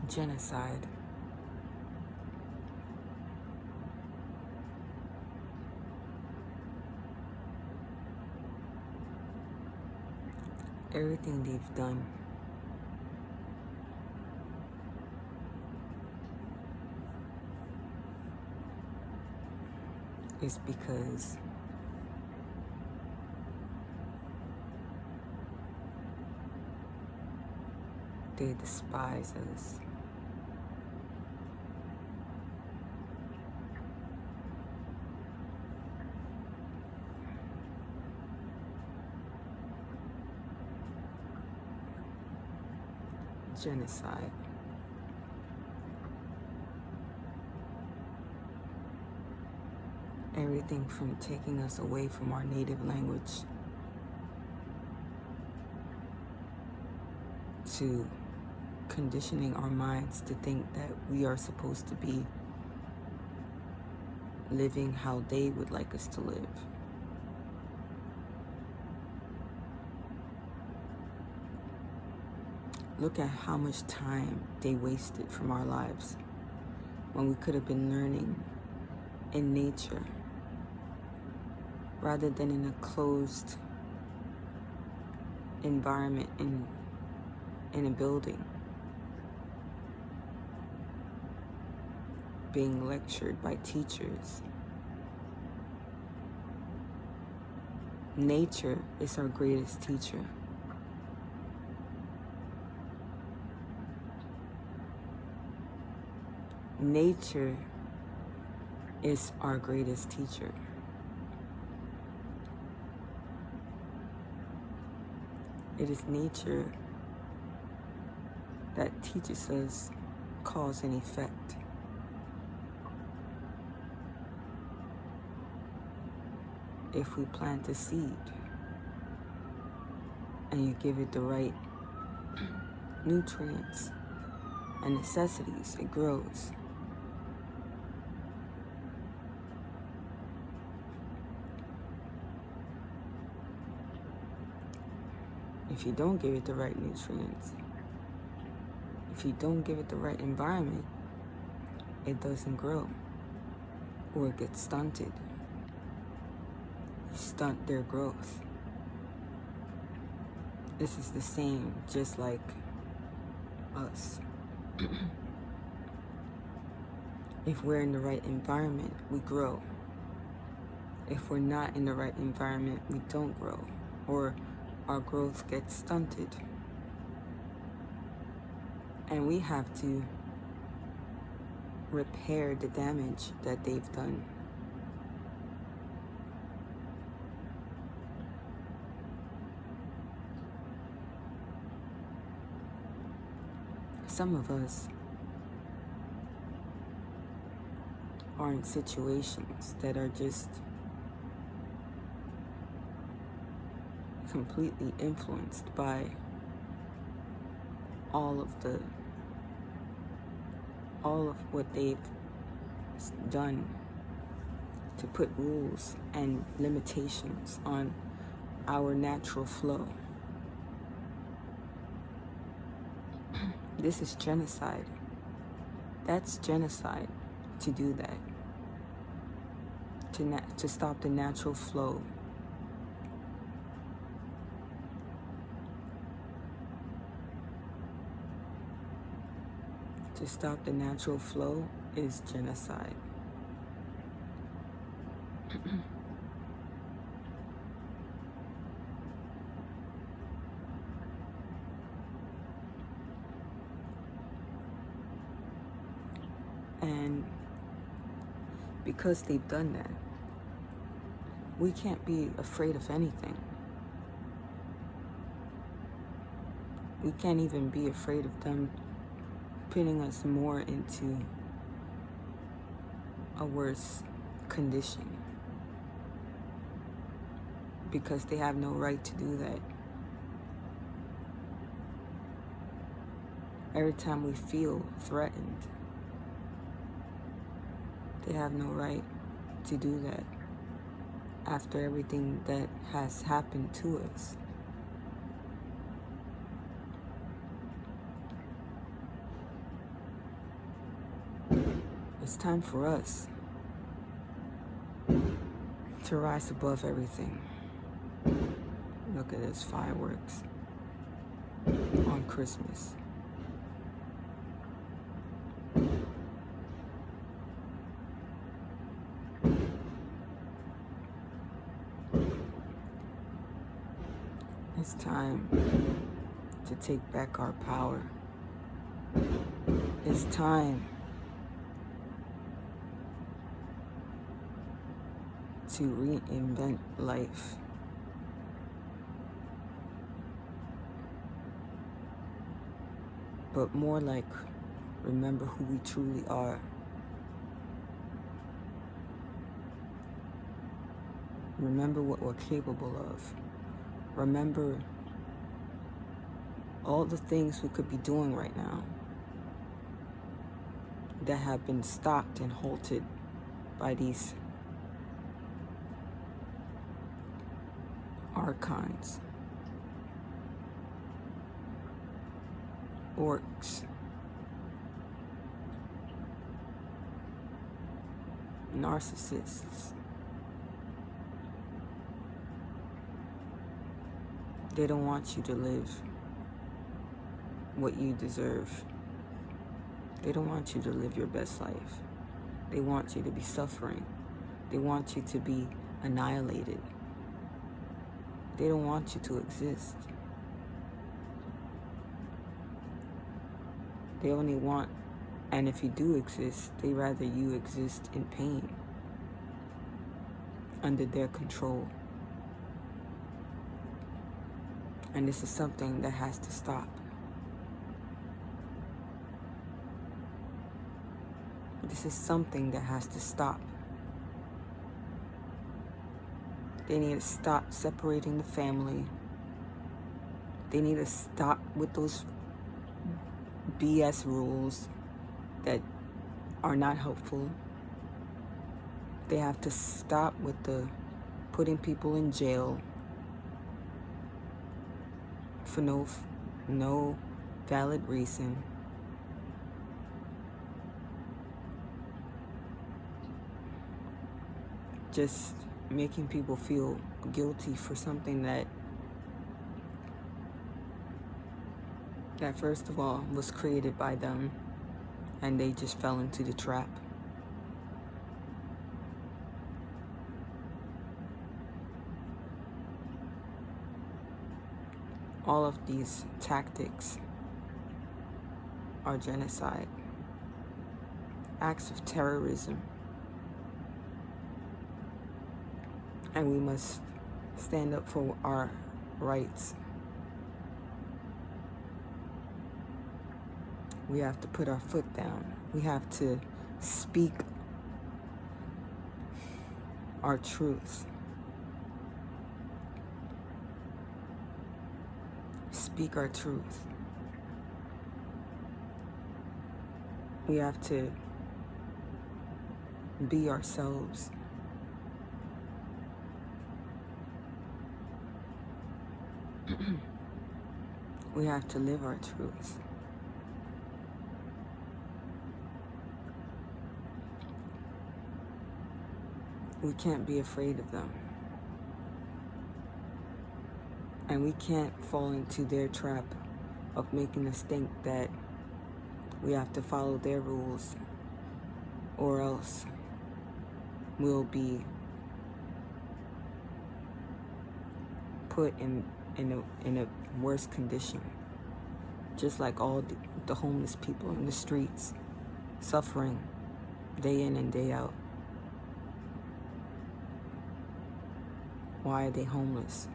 Genocide. Everything they've done is because they despise us. Genocide. Everything from taking us away from our native language to conditioning our minds to think that we are supposed to be living how they would like us to live. Look at how much time they wasted from our lives when we could have been learning in nature rather than in a closed environment in a building, being lectured by teachers. Nature is our greatest teacher. Nature is our greatest teacher. It is nature that teaches us cause and effect. If we plant a seed and you give it the right nutrients and necessities, it grows. If you don't give it the right nutrients, if you don't give it the right environment, it doesn't grow, or it gets stunted. You stunt their growth. This is the same, just like us. If we're in the right environment, we grow. If we're not in the right environment, we don't grow, or our growth gets stunted. And we have to repair the damage that they've done. Some of us are in situations that are just completely influenced by all of what they've done to put rules and limitations on our natural flow. This is genocide. That's genocide to do that. To stop the natural flow. To stop the natural flow is genocide. And because they've done that, we can't be afraid of anything. We can't even be afraid of them putting us more into a worse condition, because they have no right to do that. Every time we feel threatened, they have no right to do that after everything that has happened to us. It's time for us to rise above everything. Look at this, fireworks on Christmas. It's time to take back our power. It's time to reinvent life. But more like, remember who we truly are. Remember what we're capable of. Remember all the things we could be doing right now that have been stopped and halted by these archons, orcs, narcissists. They don't want you to live what you deserve. They don't want you to live your best life. They want you to be suffering. They want you to be annihilated. They don't want you to exist. They only want, and if you do exist, they rather you exist in pain, under their control. And this is something that has to stop. This is something that has to stop. They need to stop separating the family. They need to stop with those BS rules that are not helpful. They have to stop with the putting people in jail for no valid reason. Just making people feel guilty for something that first of all was created by them, and they just fell into the trap. All of these tactics are genocide, acts of terrorism. And we must stand up for our rights. We have to put our foot down. We have to speak our truth. Speak our truth. We have to be ourselves. We have to live our truth. We can't be afraid of them. And we can't fall into their trap of making us think that we have to follow their rules, or else we'll be put in a worse condition. Just like all the homeless people in the streets, suffering day in and day out. Why are they homeless?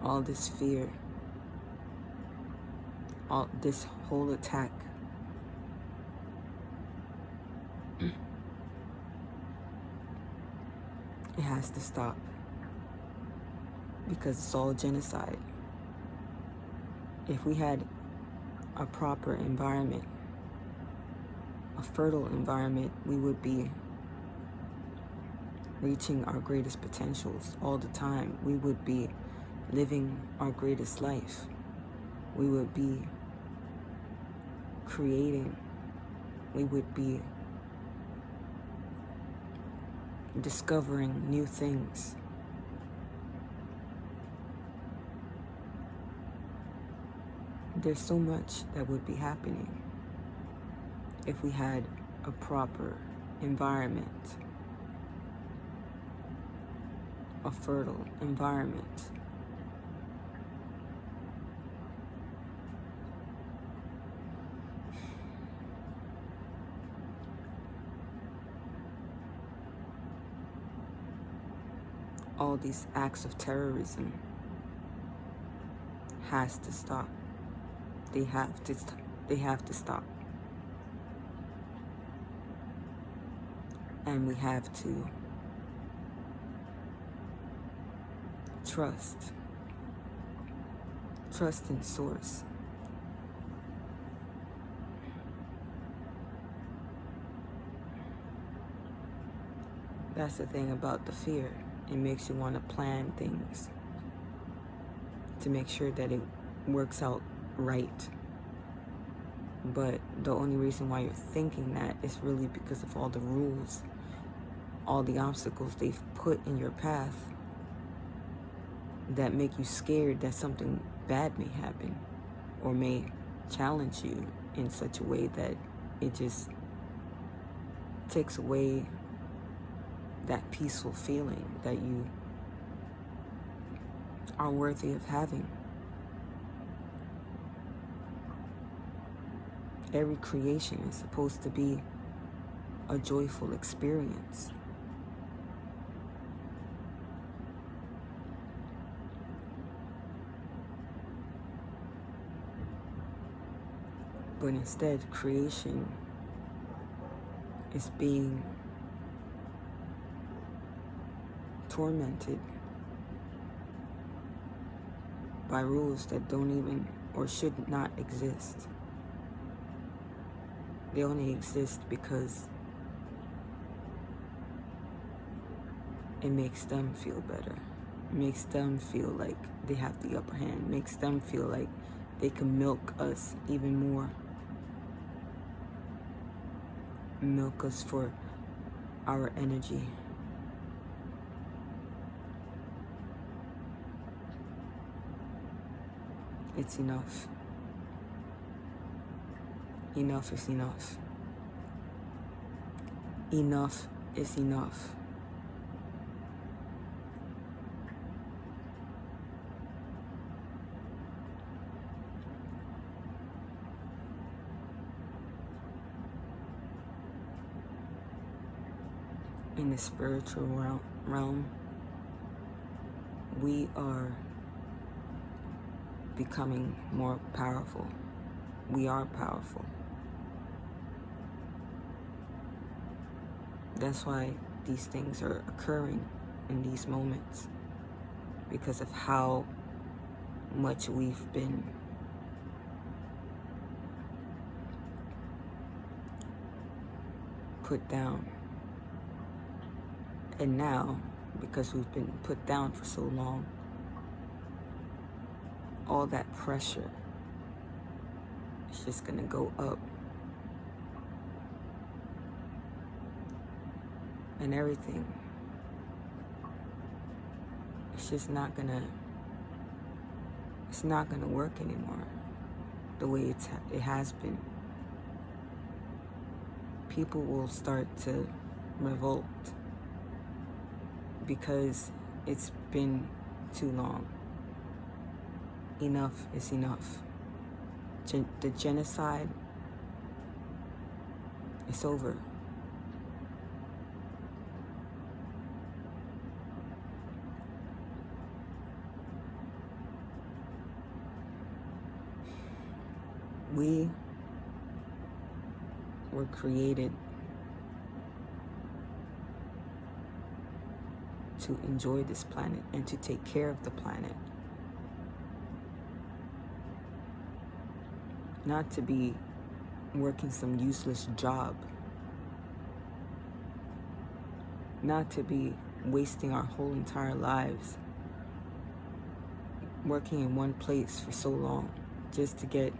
All this fear, all this whole attack, it has to stop, because it's all genocide. If we had a proper environment, a fertile environment, we would be reaching our greatest potentials all the time, we would be living our greatest life. We would be creating. We would be discovering new things. There's so much that would be happening if we had a proper environment, a fertile environment. All these acts of terrorism has to stop. They have to stop. And we have to trust in source. That's the thing about the fear. It makes you want to plan things to make sure that it works out right. But the only reason why you're thinking that is really because of all the rules, all the obstacles they've put in your path that make you scared that something bad may happen or may challenge you in such a way that it just takes away that peaceful feeling that you are worthy of having. Every creation is supposed to be a joyful experience. But instead, creation is being tormented by rules that don't even or should not exist. They only exist because it makes them feel better. It makes them feel like they have the upper hand. It makes them feel like they can milk us even more. Milk us for our energy. It's enough. Enough is enough. Enough is enough. In the spiritual realm, we are becoming more powerful. We are powerful. That's why these things are occurring in these moments, because of how much we've been put down. And now, because we've been put down for so long, all that pressure is just gonna go up. And everything, it's just not gonna work anymore the way it has been. People will start to revolt because it's been too long. Enough is enough. The genocide is over. We were created to enjoy this planet and to take care of the planet. Not to be working some useless job. Not to be wasting our whole entire lives working in one place for so long just to get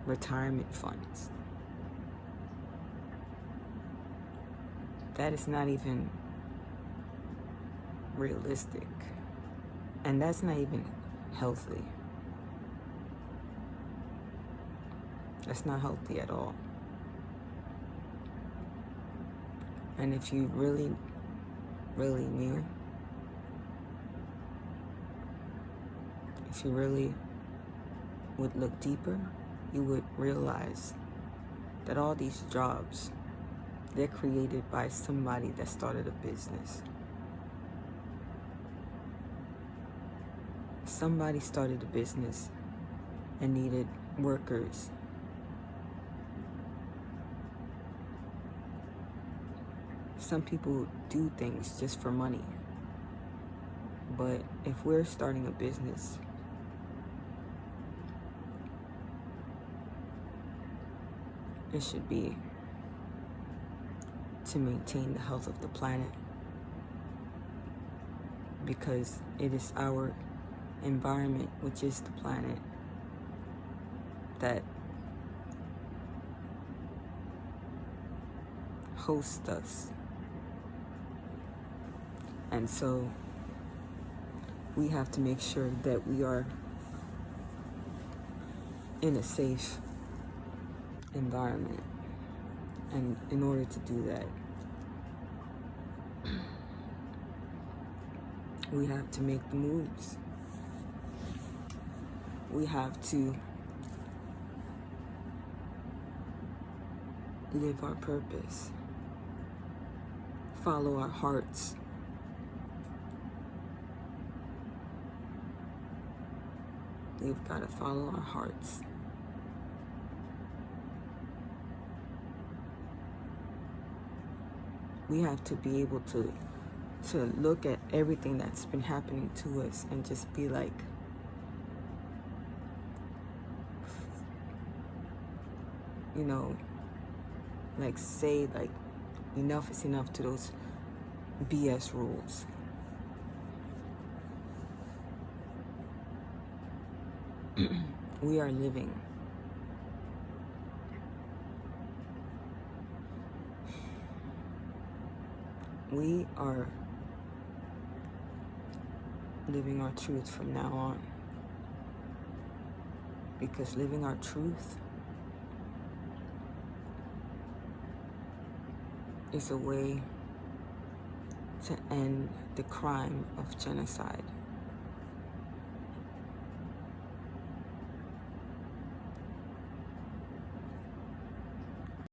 retirement funds. That is not even realistic. And that's not even healthy. That's not healthy at all. And if you really, really knew, if you really would look deeper, you would realize that all these jobs, they're created by somebody that started a business. Somebody started a business and needed workers. Some people do things just for money. But if we're starting a business, it should be to maintain the health of the planet, because it is our environment, which is the planet, that hosts us. And so we have to make sure that we are in a safe environment. And in order to do that, we have to make the moves. We have to live our purpose, follow our hearts. We've got to follow our hearts. We have to be able to look at everything that's been happening to us and just be like, you know, like say like enough is enough to those BS rules. We are living. We are living our truth from now on. Because living our truth is a way to end the crime of genocide.